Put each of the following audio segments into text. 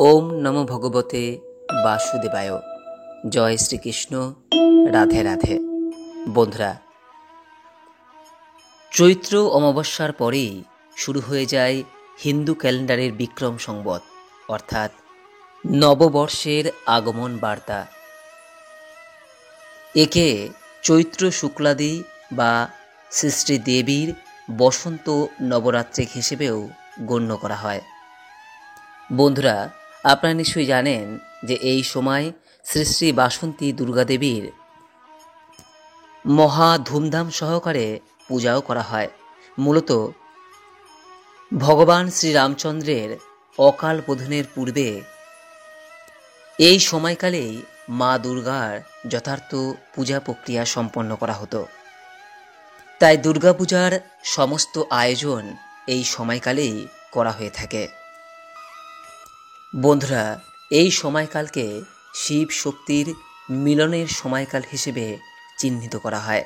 ওম নমো ভগবতে বাসুদেবায়। জয় শ্রীকৃষ্ণ। রাধে রাধে। বন্ধুরা, চৈত্র অমাবস্যার পরেই শুরু হয়ে যায় হিন্দু ক্যালেন্ডারের বিক্রম সংবৎ, অর্থাৎ নববর্ষের আগমন বার্তা। একে চৈত্র শুক্লাদি বা শ্রী দেবীর বসন্ত নবরাত্রি হিসেবেও গণ্য করা হয়। বন্ধুরা, আপনারা নিশ্চয়ই জানেন যে এই সময় শ্রী শ্রী বাসন্তী দুর্গাদেবীর মহা ধুমধাম সহকারে পূজাও করা হয়। মূলত ভগবান শ্রীরামচন্দ্রের অকাল বোধনের পূর্বে এই সময়কালেই মা দুর্গার যথার্থ পূজা প্রক্রিয়া সম্পন্ন করা হতো। তাই দুর্গাপূজার সমস্ত আয়োজন এই সময়কালেই করা হয়ে থাকে। বন্ধুরা, এই সময়কালকে শিব শক্তির মিলনের সময়কাল হিসেবে চিহ্নিত করা হয়।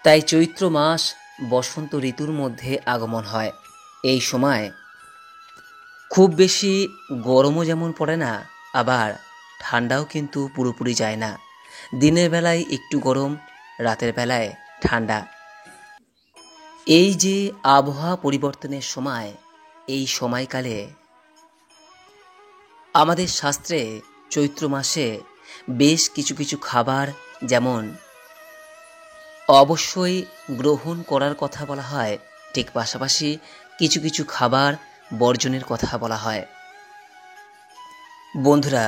তাই চৈত্র মাস বসন্ত ঋতুর মধ্যে আগমন হয়। এই সময় খুব বেশি গরমও যেমন পড়ে না, আবার ঠান্ডাও কিন্তু পুরোপুরি যায় না। দিনের বেলায় একটু গরম, রাতের বেলায় ঠান্ডা। এই যে আবহাওয়া পরিবর্তনের সময়, এই সময়কালে আমাদের শাস্ত্রে চৈত্র মাসে বেশ কিছু কিছু খাবার যেমন অবশ্যই গ্রহণ করার কথা বলা হয়, ঠিক পাশাপাশি কিছু কিছু খাবার বর্জনের কথা বলা হয়। বন্ধুরা,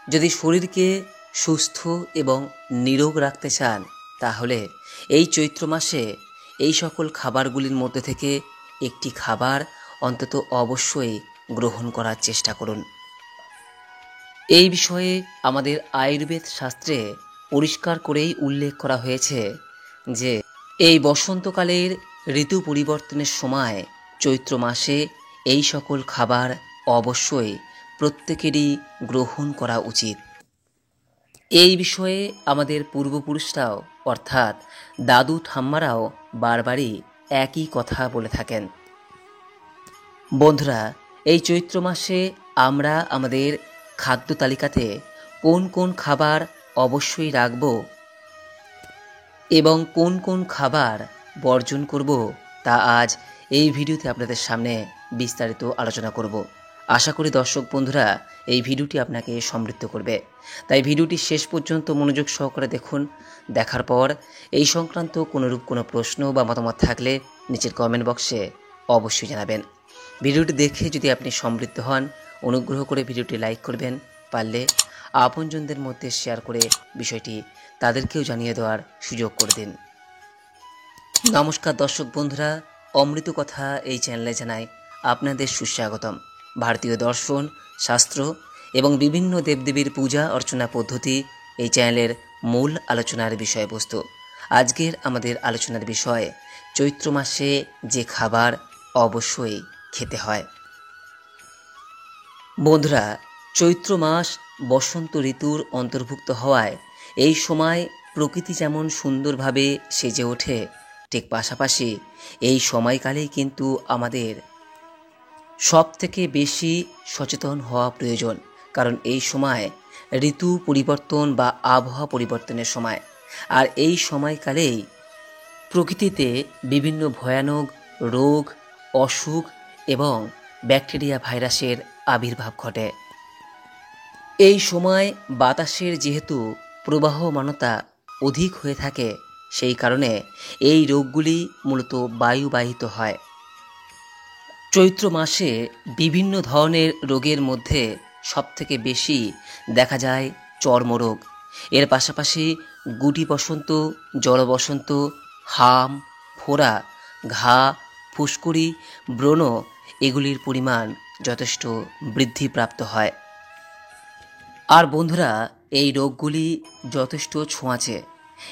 যদি শরীরকে সুস্থ এবং নিরোগ রাখতে চান, তাহলে এই চৈত্র মাসে এই সকল খাবারগুলির মধ্যে থেকে একটি খাবার অন্তত অবশ্যই গ্রহণ করার চেষ্টা করুন। এই বিষয়ে আমাদের আয়ুর্বেদ শাস্ত্রে পরিষ্কার করেই উল্লেখ করা হয়েছে যে এই বসন্তকালের ঋতু পরিবর্তনের সময় চৈত্র মাসে এই সকল খাবার অবশ্যই প্রত্যেকেরই গ্রহণ করা উচিত। এই বিষয়ে আমাদের পূর্বপুরুষরাও অর্থাৎ দাদু ঠাম্মারাও বারবারই একই কথা বলে থাকেন। বন্ধুরা, এই চৈত্র মাসে আমরা আমাদের খাদ্য তালিকাতে কোন কোন খাবার অবশ্যই রাখব এবং কোন কোন খাবার বর্জন করব, তা আজ এই ভিডিওতে আপনাদের সামনে বিস্তারিত আলোচনা করব। আশা করি দর্শক বন্ধুরা এই ভিডিওটি আপনাকে সমৃদ্ধ করবে। তাই ভিডিওটি শেষ পর্যন্ত মনোযোগ সহকারে দেখুন। দেখার পর এই সংক্রান্ত কোনোরূপ কোনো প্রশ্ন বা মতামত থাকলে নিচের কমেন্ট বক্সে অবশ্যই জানাবেন। ভিডিওটি দেখে যদি আপনি সমৃদ্ধ হন, অনুগ্রহ করে ভিডিওটি লাইক করবেন, পারলে আপনজনদের মধ্যে শেয়ার করে বিষয়টি তাদেরকেও জানিয়ে দেওয়ার সুযোগ করে দিন। নমস্কার দর্শক বন্ধুরা, অমৃত কথা এই চ্যানেলে জানাই আপনাদের সুস্বাগতম। ভারতীয় দর্শন, শাস্ত্র এবং বিভিন্ন দেবদেবীর পূজা অর্চনা পদ্ধতি এই চ্যানেলের মূল আলোচনার বিষয়বস্তু। আজকের আমাদের আলোচনার বিষয় চৈত্র মাসে যে খাবার অবশ্যই খেতে হয়। বন্ধুরা, চৈত্র মাস বসন্ত ঋতুর অন্তর্ভুক্ত হওয়ায় এই সময় প্রকৃতি যেমন সুন্দরভাবে সেজে ওঠে, ঠিক পাশাপাশি এই সময়কালেই কিন্তু আমাদের সব থেকে বেশি সচেতন হওয়া প্রয়োজন। কারণ এই সময় ঋতু পরিবর্তন বা আবহাওয়া পরিবর্তনের সময়, আর এই সময়কালেই প্রকৃতিতে বিভিন্ন ভয়ানক রোগ, অসুখ এবং ব্যাকটেরিয়া ভাইরাসের আবির্ভাব ঘটে। এই সময় বাতাসের যেহেতু প্রবাহমানতা অধিক হয়ে থাকে, সেই কারণে এই রোগগুলি মূলত বায়ুবাহিত হয়। চৈত্র মাসে বিভিন্ন ধরনের রোগের মধ্যে সবথেকে বেশি দেখা যায় চর্মরোগ। এর পাশাপাশি গুটি বসন্ত, জড় বসন্ত, হাম, ফোড়া, ঘা, ফুসকুড়ি, ব্রণ এগুলির পরিমাণ যথেষ্ট বৃদ্ধিপ্রাপ্ত হয়। আর বন্ধুরা, এই রোগগুলি যথেষ্ট ছোঁয়াচে।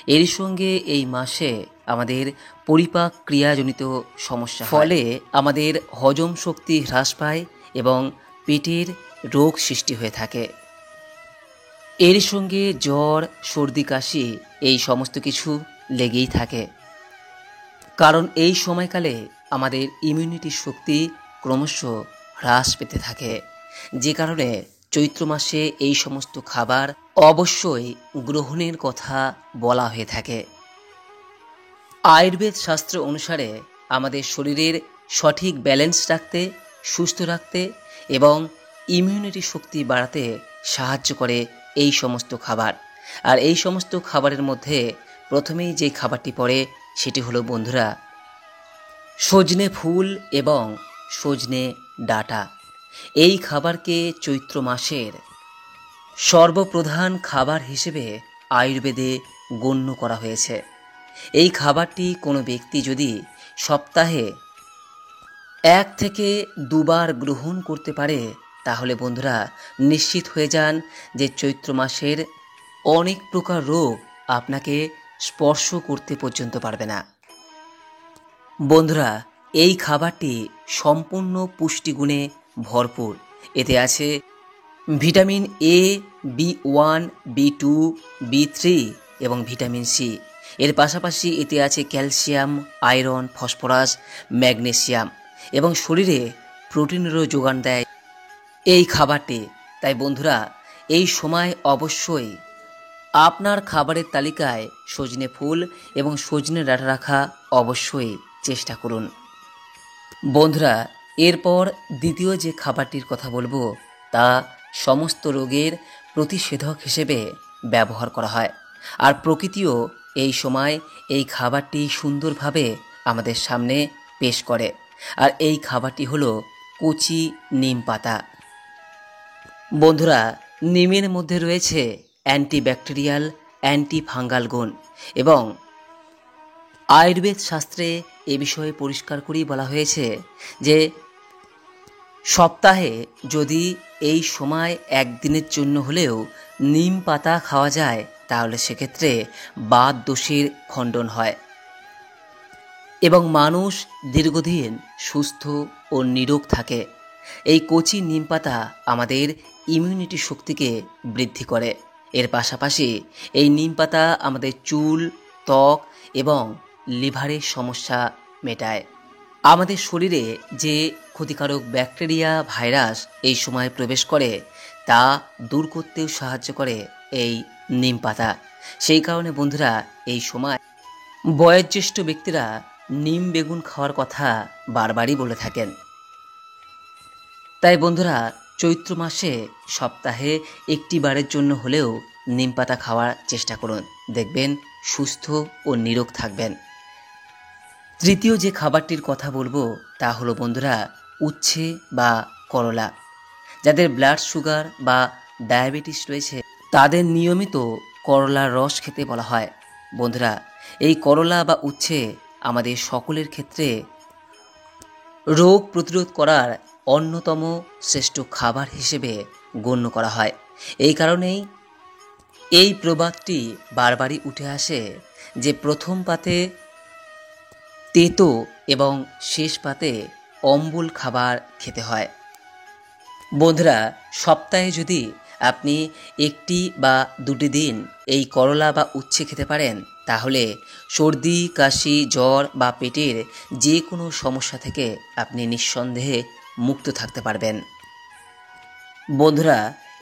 এর সঙ্গে এই মাসে আমাদের পরিপাক ক্রিয়াজনিত সমস্যা ফলে আমাদের হজম শক্তি হ্রাস পায় এবং পেটের রোগ সৃষ্টি হয়ে থাকে। এর সঙ্গে জ্বর, সর্দি, কাশি এই সমস্ত কিছু লেগেই থাকে। কারণ এই সময়কালে আমাদের ইমিউনিটি শক্তি ক্রমশ হ্রাস পেতে থাকে, যে কারণে চৈত্র মাসে এই সমস্ত খাবার অবশ্যই গ্রহণের কথা বলা হয়ে থাকে। আয়ুর্বেদ শাস্ত্র অনুসারে আমাদের শরীরের সঠিক ব্যালেন্স রাখতে, সুস্থ রাখতে এবং ইমিউনিটি শক্তি বাড়াতে সাহায্য করে এই সমস্ত খাবার। আর এই সমস্ত খাবারের মধ্যে প্রথমেই যে খাবারটি পড়ে সেটি হলো বন্ধুরা সজনে ফুল এবং সজনে ডাঁটা। এই খাবারকে চৈত্র মাসের সর্বপ্রধান খাবার হিসেবে আয়ুর্বেদে গণ্য করা হয়েছে। এই খাবারটি কোনো ব্যক্তি যদি সপ্তাহে 1 থেকে 2 বার গ্রহণ করতে পারে তাহলে বন্ধুরা নিশ্চিত হয়ে যান যে চৈত্র মাসের অনেক প্রকার রোগ আপনাকে স্পর্শ করতে পর্যন্ত পারবে না। বন্ধুরা এই খাবারটি সম্পূর্ণ পুষ্টিগুণে ভরপুর। এতে আছে ভিটামিন এ, বি1, বি2, বি3 এবং ভিটামিন সি। এর পাশাপাশি এতে আছে ক্যালসিয়াম, আয়রন, ফসফরাস, ম্যাগনেসিয়াম এবং শরীরে প্রোটিনেরও যোগান দেয় এই খাবারটি। তাই বন্ধুরা এই সময় অবশ্যই আপনার খাবারের তালিকায় সজনে ফুল এবং সজনে ডাঁটা রাখা অবশ্যই চেষ্টা করুন। বন্ধুরা এরপর দ্বিতীয় যে খাবারটির কথা বলবো তা সমস্ত রোগের প্রতিষেধক হিসেবে ব্যবহার করা হয়। আর প্রকৃতিও এই সময় এই খাবারটি সুন্দরভাবে আমাদের সামনে পেশ করে। আর এই খাবারটি হলো কচি নিম পাতা। বন্ধুরা নিমের মধ্যে রয়েছে অ্যান্টিব্যাকটেরিয়াল, অ্যান্টিফাঙ্গাল গুণ এবং আয়ুর্বেদ শাস্ত্রে এ বিষয়ে পরিষ্কার করেই বলা হয়েছে যে সপ্তাহে যদি এই সময় একদিনের জন্য হলেও নিম পাতা খাওয়া যায় তাহলে সেক্ষেত্রে বাত দোষের খণ্ডন হয় এবং মানুষ দীর্ঘদিন সুস্থ ও নিরোগ থাকে। এই কচি নিম পাতা আমাদের ইমিউনিটি শক্তিকে বৃদ্ধি করে। এর পাশাপাশি এই নিম পাতা আমাদের চুল, ত্বক এবং লিভারের সমস্যা মেটায়। আমাদের শরীরে যে ক্ষতিকারক ব্যাকটেরিয়া, ভাইরাস এই সময় প্রবেশ করে তা দূর করতেও সাহায্য করে এই নিম পাতা। সেই কারণে বন্ধুরা এই সময় বয়োজ্যেষ্ঠ ব্যক্তিরা নিম বেগুন খাওয়ার কথা বারবারই বলে থাকেন। তাই বন্ধুরা চৈত্র মাসে সপ্তাহে 1টি বারের জন্য হলেও নিম পাতা খাওয়ার চেষ্টা করুন, দেখবেন সুস্থ ও নিরোগ থাকবেন। তৃতীয় যে খাবারটির কথা বলবো তা হলো বন্ধুরা উচ্ছে বা করলা। যাদের ব্লাড সুগার বা ডায়াবেটিস রয়েছে তাদের নিয়মিত করলার রস খেতে বলা হয়। বন্ধুরা এই করলা বা উচ্ছে আমাদের সকলের ক্ষেত্রে রোগ প্রতিরোধ করার অন্যতম শ্রেষ্ঠ খাবার হিসেবে গণ্য করা হয়। এই কারণেই এই প্রবাদটি বারবারই উঠে আসে যে প্রথম পাতে তেতো এবং শেষ পাতে অম্বল খাবার খেতে হয়। বন্ধুরা সপ্তাহে যদি আপনি 1টি বা 2টি দিন এই করলা বা উচ্ছে খেতে পারেন তাহলে সর্দি, কাশি, জ্বর বা পেটের যে কোনো সমস্যা থেকে আপনি নিঃসন্দেহে মুক্ত থাকতে পারবেন। বন্ধুরা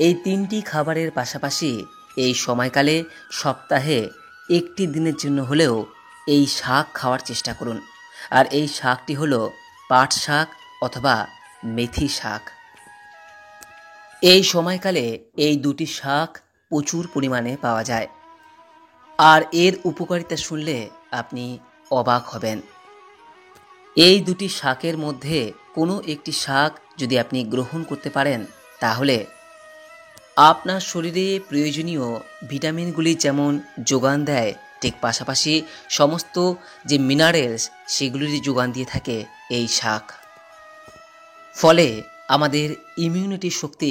এই 3টি খাবারের পাশাপাশি এই সময়কালে সপ্তাহে 1টি দিনের জন্য হলেও এই শাক খাওয়ার চেষ্টা করুন। আর এই শাকটি হলো পাট শাক অথবা মেথি শাক। এই সময়কালে এই 2টি শাক প্রচুর পরিমাণে পাওয়া যায়। আর এর উপকারিতা শুনলে আপনি অবাক হবেন। এই 2টি শাকের মধ্যে কোনো একটি শাক যদি আপনি গ্রহণ করতে পারেন তাহলে আপনার শরীরে প্রয়োজনীয় ভিটামিনগুলি যেমন যোগান দেয় ঠিক পাশাপাশি সমস্ত যে মিনারেলস সেগুলির যোগান দিয়ে থাকে এই শাক। ফলে আমাদের ইমিউনিটি শক্তি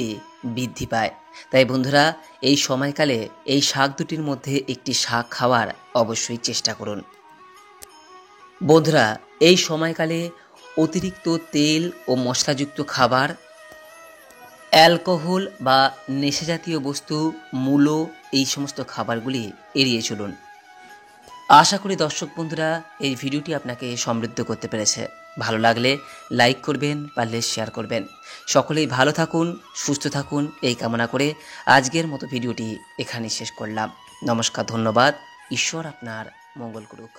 বৃদ্ধি পায়। তাই বন্ধুরা এই সময়কালে এই শাক দুটির মধ্যে একটি শাক খাওয়ার অবশ্যই চেষ্টা করুন। বন্ধুরা এই সময়কালে অতিরিক্ত তেল ও মশলাযুক্ত খাবার, অ্যালকোহল বা নেশাজাতীয় বস্তু, মূলো এই সমস্ত খাবারগুলি এড়িয়ে চলুন। আশা করি দর্শক বন্ধুরা এই ভিডিওটি আপনাকে সমৃদ্ধ করতে পেরেছে। ভালো লাগলে লাইক করবেন, পারলে শেয়ার করবেন। সকলেই ভালো থাকুন, সুস্থ থাকুন এই কামনা করে আজকের মতো ভিডিওটি এখানেই শেষ করলাম। নমস্কার, ধন্যবাদ। ঈশ্বর আপনার মঙ্গল করুক।